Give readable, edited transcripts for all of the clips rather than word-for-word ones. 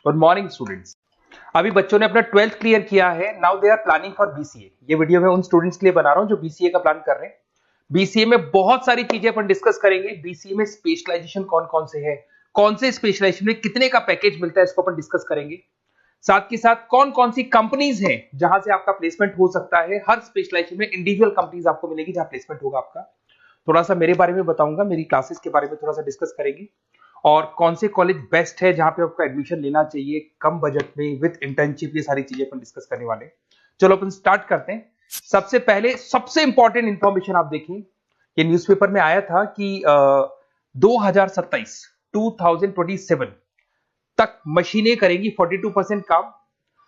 Good morning students. अभी बच्चों ने अपना 12th क्लियर किया है। Now they are planning for BCA. ये वीडियो मैं उन स्टूडेंट्स के लिए बना रहा हूं जो बीसीए का प्लान कर रहे हैं। बीसीए में बहुत सारी चीजें अपन डिस्कस करेंगे। बीसीए में स्पेशलाइजेशन कौन कौन से है, कौन से स्पेशलाइजेशन में कितने का पैकेज मिलता है, इसको अपन डिस्कस करेंगे। साथ के साथ कौन कौन सी कंपनीज हैं जहां से आपका प्लेसमेंट हो सकता है। हर स्पेशलाइजेशन में इंडिविजुअल कंपनीज आपको मिलेगी जहां प्लेसमेंट होगा आपका। थोड़ा सा मेरे बारे में बताऊंगा, मेरी क्लासेस के बारे में थोड़ा सा डिस्कस करेंगे और कौन से कॉलेज बेस्ट है जहां पे आपको एडमिशन लेना चाहिए कम बजट में विद इंटर्नशिप। ये सारी चीजें अपन डिस्कस करने वाले हैं। चलो अपन स्टार्ट करते हैं। सबसे पहले सबसे इंपॉर्टेंट इंफॉर्मेशन आप देखें, ये न्यूज़पेपर में आया था कि 2027 तक मशीनें करेंगी 42% काम।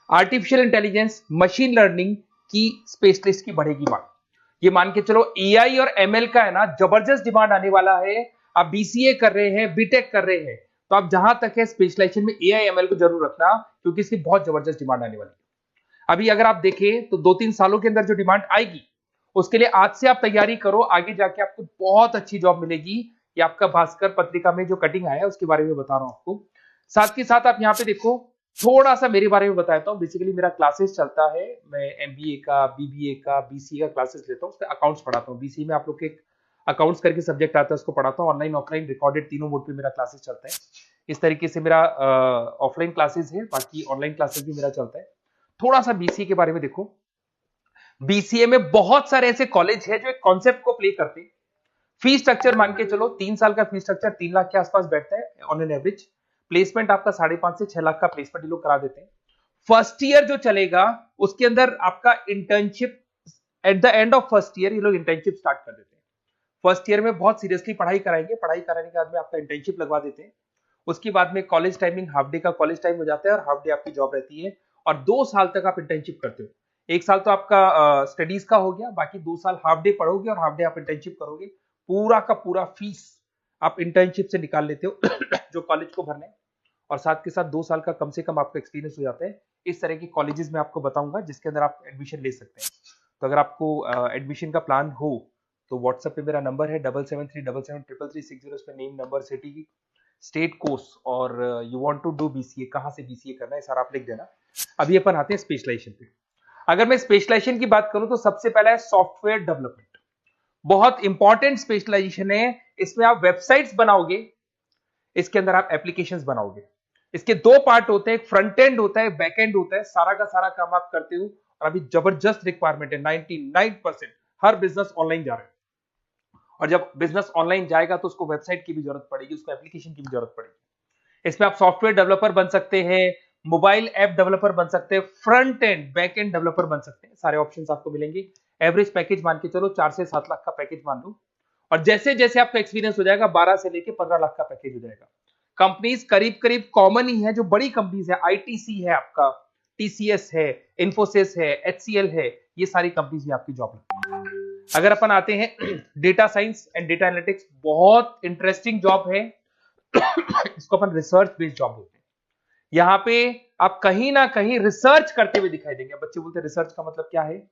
आर्टिफिशियल इंटेलिजेंस, मशीन लर्निंग की स्पेशलिस्ट की बढ़ेगी मांग। ये मान के चलो एआई और एमएल का है ना जबरदस्त डिमांड आने वाला है। आप बीसीए कर रहे हैं, बीटेक कर रहे हैं, तो आप जहां तक है स्पेशलाइजेशन में एआई एमएल को जरूर रखना, क्योंकि इसकी बहुत जबरदस्त डिमांड आने वाली है। अभी अगर आप देखें तो 2-3 सालों के अंदर जो डिमांड आएगी उसके लिए आज से आप तैयारी करो, आगे जाके आपको बहुत अच्छी जॉब मिलेगी। ये आपका भास्कर पत्रिका में जो कटिंग आया है उसके बारे में बता रहा हूं आपको। साथ के साथ आप यहाँ पे देखो, थोड़ा सा मेरे बारे में बताता हूँ। बेसिकली मेरा क्लासेस चलता है, मैं एमबीए का, बीबीए का, बीसीए का क्लासेस लेता हूँ, उसमें अकाउंट्स पढ़ाता हूँ। बीसीए में आप लोग के अकाउंट्स करके सब्जेक्ट आता है, उसको पढ़ाता हूँ। ऑनलाइन ऑफलाइन रिकॉर्डेड तीनों मोड पे मेरा क्लासेस चलता है। इस तरीके से मेरा ऑफलाइन क्लासेस है, बाकी ऑनलाइन क्लासेस भी मेरा चलता है। थोड़ा सा बीसीए के बारे में देखो। बीसीए में बहुत सारे ऐसे कॉलेज है जो एक कॉन्सेप्ट को प्ले करते हैं। फीस स्ट्रक्चर मान के चलो 3 साल का फीस स्ट्रक्चर 3 लाख के आसपास बैठता है ऑन एन एवरेज। प्लेसमेंट आपका 5.5 से 6 लाख का प्लेसमेंट ये लोग करा देते हैं। फर्स्ट ईयर जो चलेगा उसके अंदर आपका internship, at the end of first year ये लोग इंटर्नशिप स्टार्ट कर देते हैं। फर्स्ट ईयर में बहुत सीरियसली पढ़ाई कराएंगे, पढ़ाई कराने के बाद में आपका इंटर्नशिप लगवा देते हैं। उसके बाद में कॉलेज टाइमिंग हाफ डे का कॉलेज टाइम हो जाता है और हाफ डे आपकी जॉब रहती है। और 2 साल तक आप इंटर्नशिप करते हो। 1 साल तो आपका स्टडीज का हो गया, बाकी 2 साल हाफ डे पढ़ोगे और हाफ डे आप इंटर्नशिप करोगे। पूरा का पूरा फीस आप इंटर्नशिप से निकाल लेते हो जो कॉलेज को भरना है। और साथ के साथ 2 साल का कम से कम आपका एक्सपीरियंस हो जाता है। इस तरह के कॉलेजेस में आपको बताऊंगा जिसके अंदर आप एडमिशन ले सकते हैं। तो अगर आपको एडमिशन का प्लान हो तो व्हाट्सएप पे मेरा नंबर है 7737733360। इस पे name, number, city, state, course और you want to do BCA, कहां से बीसीए करना है सारा आप लिख देना। अभी अपन आते हैं स्पेशलाइजेशन पे। अगर मैं स्पेशलाइजेशन की बात करूं तो सबसे पहला है सॉफ्टवेयर डेवलपमेंट। बहुत इंपॉर्टेंट स्पेशलाइजेशन है। इसमें आप वेबसाइट्स बनाओगे, इसके अंदर आप एप्लीकेशंस बनाओगे। इसके 2 पार्ट होते हैं, एक फ्रंट एंड होता है, बैक एंड होता है। सारा का सारा काम आप करते हो और अभी जबरदस्त रिक्वायरमेंट है। 99% हर बिजनेस ऑनलाइन जा रहा है और जब बिजनेस ऑनलाइन जाएगा तो उसको वेबसाइट की भी जरूरत पड़ेगी, उसको एप्लीकेशन की भी जरूरत पड़ेगी। इसमें आप सॉफ्टवेयर डेवलपर बन सकते हैं, मोबाइल ऐप डेवलपर बन सकते हैं, front end back end developer बन सकते हैं। सारे ऑप्शंस आपको मिलेंगे। एवरेज पैकेज मान के चलो 4 से 7 लाख का पैकेज मान लो। और जैसे जैसे आपका एक्सपीरियंस हो जाएगा 12 से लेके 15 लाख का पैकेज हो जाएगा। कंपनीज करीब करीब कॉमन ही है, जो बड़ी कंपनीज है, आईटीसी है आपका, टीसीएस है, इन्फोसिस है, एचसीएल है, ये सारी कंपनीज में आपकी जॉब लगती है। अगर अपन आते हैं data science and data analytics, बहुत इंटरेस्टिंग जॉब है। इसको अपन रिसर्च बेस्ड जॉब बोलते हैं। यहाँ पे आप कहीं ना कहीं रिसर्च करते हुए दिखाई देंगे। बच्चे बोलते हैं रिसर्च का मतलब क्या है।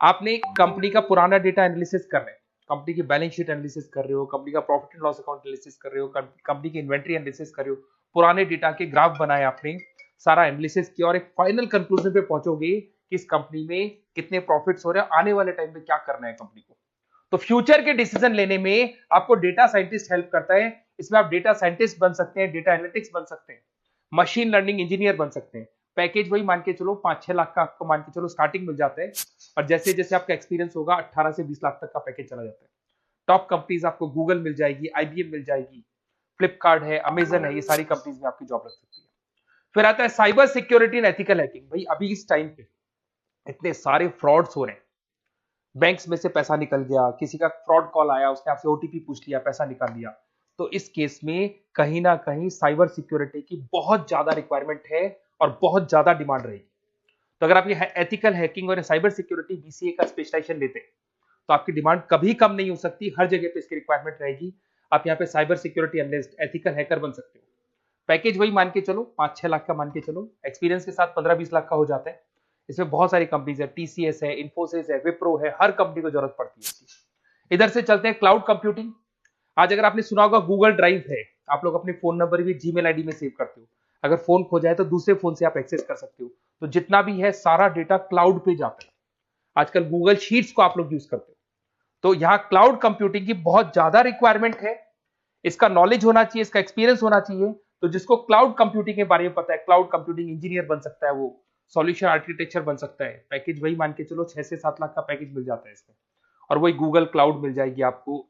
आपने कंपनी का पुराना डेटा एनालिसिस कर रहे हैं, कंपनी की बैलेंस शीट एनालिसिस कर रहे हो, कंपनी का profit and loss account analysis कर रहे हो, कंपनी की इन्वेंट्री एनालिसिस कर रहे हो, पुराने डेटा के ग्राफ बनाए आपने, सारा एनालिसिस किया और एक फाइनल कंक्लूजन पे पहुंचोगे कि इस कंपनी में कितने प्रॉफिट्स हो रहे हैं, आने वाले टाइम में क्या करना है कंपनी को। तो फ्यूचर के डिसीजन लेने में आपको डेटा साइंटिस्ट हेल्प करता है। इसमें आप डेटा साइंटिस्ट बन सकते हैं, डेटा एनालिटिक्स बन सकते हैं, मशीन लर्निंग इंजीनियर बन सकते हैं। पैकेज वही मान के चलो 5-6 लाख का आपको मान के चलो स्टार्टिंग मिल जाता है। और जैसे जैसे आपका एक्सपीरियंस होगा 18 से 20 लाख तक का पैकेज चला जाता है। टॉप कंपनीज आपको गूगल मिल जाएगी, आईबीएम मिल जाएगी, फ्लिपकार्ट है, अमेजन है, ये सारी कंपनीज में आपकी जॉब लग सकती है। फिर आता है cyber security and ethical hacking. भाई अभी इस टाइम पे इतने सारे फ्रॉड्स हो रहे हैं। बैंक्स में से पैसा निकल गया, किसी का फ्रॉड कॉल आया, उसने आपसे ओटीपी पूछ लिया, पैसा निकाल लिया। तो इस केस में कहीं ना कहीं साइबर सिक्योरिटी की बहुत ज्यादा रिक्वायरमेंट है और बहुत ज्यादा डिमांड रहेगी। तो अगर आप ये एथिकल हैकिंग और साइबर सिक्योरिटी बीसीए का स्पेशलाइजेशन लेते हैं तो आपकी डिमांड कभी कम नहीं हो सकती, हर जगह पे इसकी रिक्वायरमेंट रहेगी। आप यहाँ पे cyber security analyst, ethical hacker बन सकते हो। पैकेज वही मान के चलो 5-6 लाख का मान के चलो, एक्सपीरियंस के साथ 15-20 लाख का हो जाता है। इसमें बहुत सारी कंपनीज है, टीसीएस है, इन्फोसिस है, विप्रो है, हर कंपनी को जरूरत पड़ती है इसकी। इधर से चलते हैं क्लाउड कंप्यूटिंग। आज अगर आपने सुना होगा गूगल ड्राइव है, आप लोग अपने फोन नंबर भी जीमेल आईडी में सेव करते हो। अगर फोन खो जाए तो दूसरे फोन से आप एक्सेस कर सकते हो। तो जितना भी है सारा डेटा क्लाउड पे जाता है। आजकल गूगल शीट्स को आप लोग यूज करते हो, तो यहाँ क्लाउड कंप्यूटिंग की बहुत ज्यादा रिक्वायरमेंट है। इसका नॉलेज होना चाहिए, इसका एक्सपीरियंस होना चाहिए। तो जिसको क्लाउड कंप्यूटिंग के बारे में पता है, क्लाउड कंप्यूटिंग इंजीनियर बन सकता है, वो सॉल्यूशन आर्किटेक्चर बन सकता है। पैकेज वही मान के चलो 6 से 7 लाख का पैकेज मिल जाता है इसमें, और वही गूगल क्लाउड मिल जाएगी आपको,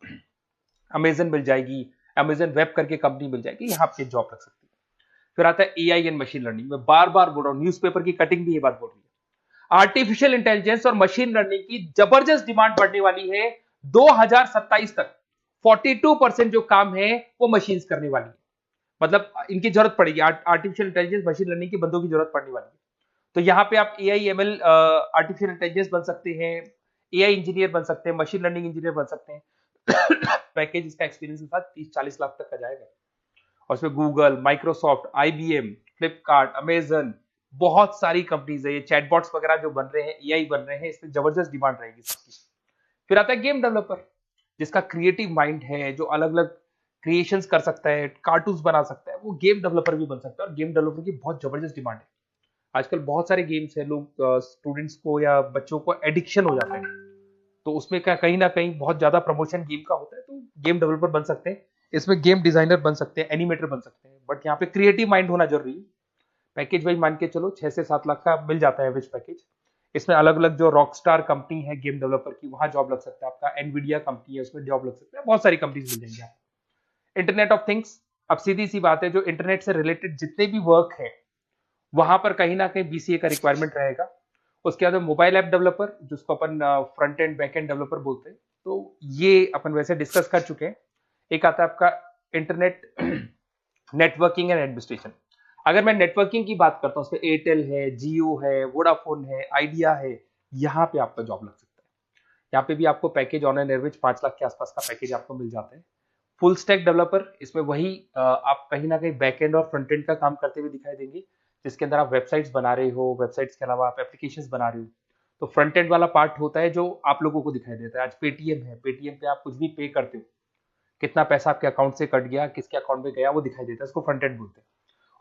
अमेजन मिल जाएगी, अमेजन वेब करके कंपनी मिल जाएगी, यहाँ पे जॉब लग सकती है। फिर आता है एआई एंड मशीन लर्निंग। मैं बार बार बोल रहा हूँ, न्यूज़पेपर की कटिंग भी ये बात बोल रही है। आर्टिफिशियल इंटेलिजेंस और मशीन लर्निंग की जबरदस्त डिमांड बढ़ने वाली है 2027 तक। 42% जो काम है वो मशीन्स करने वाली है, मतलब इनकी जरूरत पड़ेगी। आर्टिफिशियल इंटेलिजेंस मशीन लर्निंग के बंदों की जरूरत पड़ने वाली है। तो यहाँ पे आप एआई एमएल आर्टिफिशियल इंटेलिजेंस बन सकते हैं, एआई इंजीनियर बन सकते हैं, मशीन लर्निंग इंजीनियर बन सकते हैं। पैकेज इसका एक्सपीरियंस के साथ 30-40 लाख तक का जाएगा। और इसमें Google, Microsoft, IBM, Flipkart, Amazon, बहुत सारी कंपनीज है। ये चैटबॉट्स वगैरह जो बन रहे हैं, एआई बन रहे हैं, इसमें जबरदस्त डिमांड रहेगी सबकी। फिर आता है गेम डेवलपर, जिसका क्रिएटिव माइंड है, जो अलग अलग क्रिएशंस कर सकता है, कार्टून्स बना सकता है, वो गेम डेवलपर भी बन सकता है। और गेम डेवलपर की बहुत जबरदस्त डिमांड है। आजकल बहुत सारे गेम्स है, लोग स्टूडेंट्स को या बच्चों को एडिक्शन हो जाता है, तो उसमें क्या कहीं ना कहीं बहुत ज्यादा प्रमोशन गेम का होता है। तो गेम डेवलपर बन सकते हैं, इसमें गेम डिजाइनर बन सकते हैं, एनिमेटर बन सकते हैं, बट यहाँ पे क्रिएटिव माइंड होना जरूरी है। पैकेज वही मान के चलो 6 से 7 लाख का मिल जाता है एवरेज पैकेज। इसमें अलग अलग जो रॉकस्टार कंपनी है गेम डेवलपर की, वहां जॉब लग सकता है आपका। एनवीडिया कंपनी है, उसमें जॉब लग सकता है। बहुत सारी कंपनीज मिल जाएंगी आपको। इंटरनेट ऑफ थिंग्स, अब सीधी सी बात है, जो इंटरनेट से रिलेटेड जितने भी वर्क है वहां पर कहीं ना कहीं बीसीए का रिक्वायरमेंट रहेगा। उसके बाद मोबाइल ऐप डेवलपर, जिसको अपन front end back end developer बोलते हैं, तो ये अपन वैसे डिस्कस कर चुके हैं। एक आता है आपका इंटरनेट नेटवर्किंग एंड एडमिनिस्ट्रेशन। अगर मैं नेटवर्किंग की बात करता हूँ, उसमें एयरटेल है, जियो है, वोडाफोन है, आइडिया है, यहाँ पे आपका जॉब लग सकता है। यहाँ पे भी आपको package on an average 5 lakh के आसपास का पैकेज आपको मिल जाता है। फुल स्टैक डेवलपर, इसमें वही आप कहीं ना कहीं बैक एंड और फ्रंट एंड का काम करते हुए दिखाई देंगे, जिसके अंदर आप वेबसाइट्स बना रहे हो, वेबसाइट्स के अलावा आप एप्लीकेशंस बना रहे हो। तो फ्रंट एंड वाला पार्ट होता है जो आप लोगों को दिखाई देता है। आज पेटीएम है, पेटीएम पे आप कुछ भी पे करते हो, कितना पैसा आपके अकाउंट से कट गया, किसके अकाउंट में गया, वो दिखाई देता है, इसको फ्रंट एंड बोलते हैं।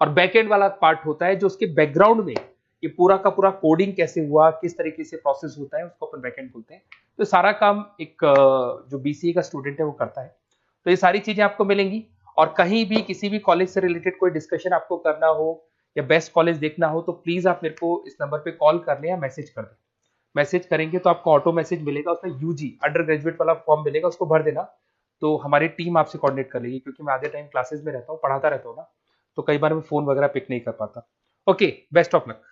और बैक एंड वाला पार्ट होता है जो उसके बैकग्राउंड में ये पूरा का पूरा कोडिंग कैसे हुआ, किस तरीके से प्रोसेस होता है, उसको अपन बैक एंड बोलते हैं। तो सारा काम एक जो बीसीए का स्टूडेंट है वो करता है। तो ये सारी चीजें आपको मिलेंगी। और कहीं भी किसी भी कॉलेज से रिलेटेड कोई डिस्कशन आपको करना हो या बेस्ट कॉलेज देखना हो, तो प्लीज आप मेरे को इस नंबर पे कॉल कर लें या मैसेज कर दें। मैसेज करेंगे तो आपको ऑटो मैसेज मिलेगा, उसमें यूजी अंडर ग्रेजुएट वाला फॉर्म मिलेगा, उसको भर देना। तो हमारी टीम आपसे कोऑर्डिनेट कर लेगी, क्योंकि मैं आधे टाइम क्लासेस में रहता हूँ, पढ़ाता रहता हूँ ना, तो कई बार मैं फोन वगैरह पिक नहीं कर पाता। Okay, best of luck.